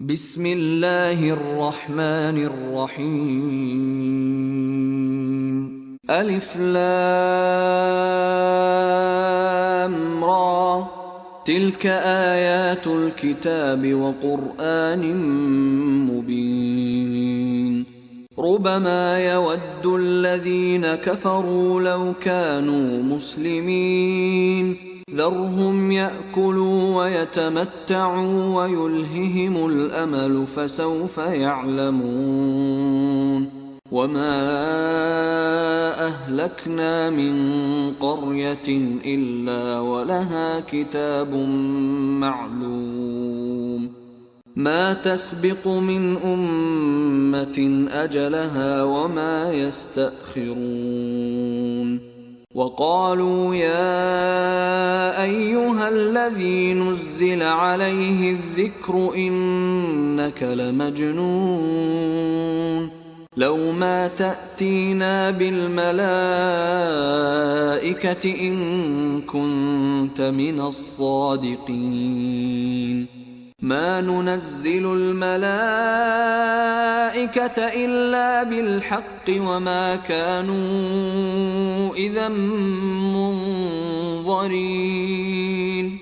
بسم الله الرحمن الرحيم. ألف لام را، تلك آيات الكتاب وقرآن مبين. ربما يود الذين كفروا لو كانوا مسلمين، ذرهم يأكلوا ويتمتعوا ويلههم الأمل فسوف يعلمون. وما أهلكنا من قرية إلا ولها كتاب معلوم، ما تسبق من أمة أجلها وما يستأخرون. وقالوا يا أيها الذي نزل عليه الذكر إنك لمجنون، لو ما تأتينا بالملائكة إن كنت من الصادقين. ما ننزل الملائكة إلا بالحق وما كانوا إذا منظرين.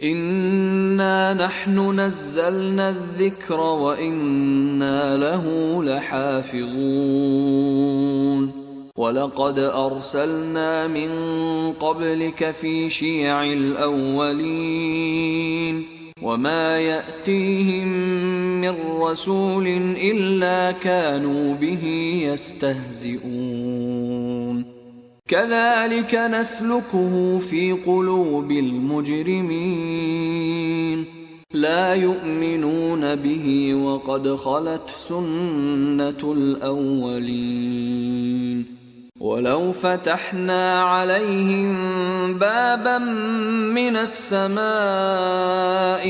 إنا نحن نزلنا الذكر وإنا له لحافظون. ولقد أرسلنا من قبلك في شيع الأولين، وما يأتيهم من رسول إلا كانوا به يستهزئون. كذلك نسلكه في قلوب المجرمين، لا يؤمنون به وقد خلت سنة الأولين. ولو فتحنا عليهم بابا من السماء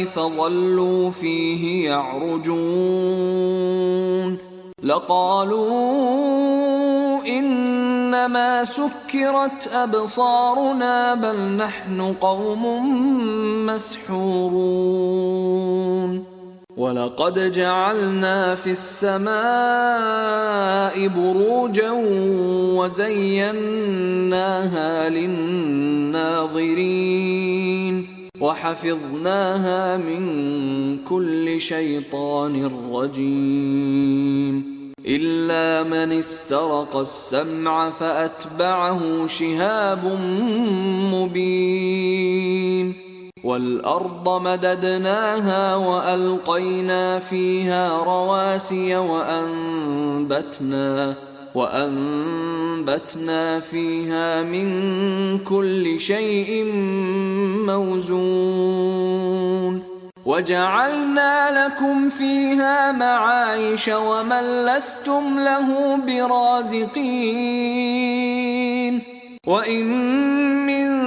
فظلوا فيه يعرجون لقالوا إنما سكرت أبصارنا بل نحن قوم مسحورون. ولقد جعلنا في السماء بروجا وزيناها للناظرين وحفظناها من كل شيطان رجيم، إلا من استرق السمع فأتبعه شهاب مبين. والأرض مددناها وألقينا فيها رواسي وأنبتنا فيها من كل شيء موزون. وجعلنا لكم فيها معايش ومن لستم له برازقين. وإن من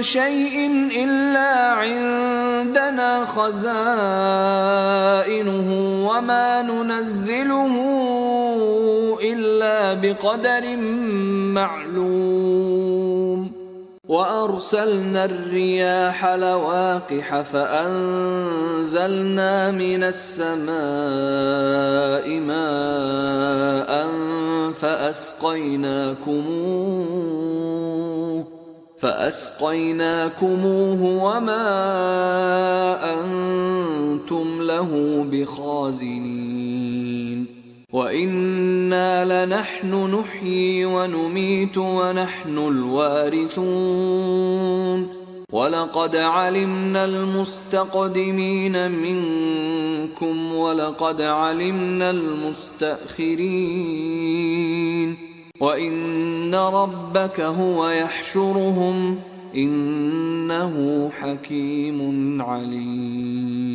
شيء إلا عندنا خزائنه وما ننزله إلا بقدر معلوم. وأرسلنا الرياح لواقح فأنزلنا من السماء ماء فأسقيناكموه وما أنتم له بخازنين. وإنا لنحن نحيي ونميت ونحن الوارثون. ولقد علمنا المستقدمين منكم ولقد علمنا المستأخرين. وإن ربك هو يحشرهم إنه حكيم عليم.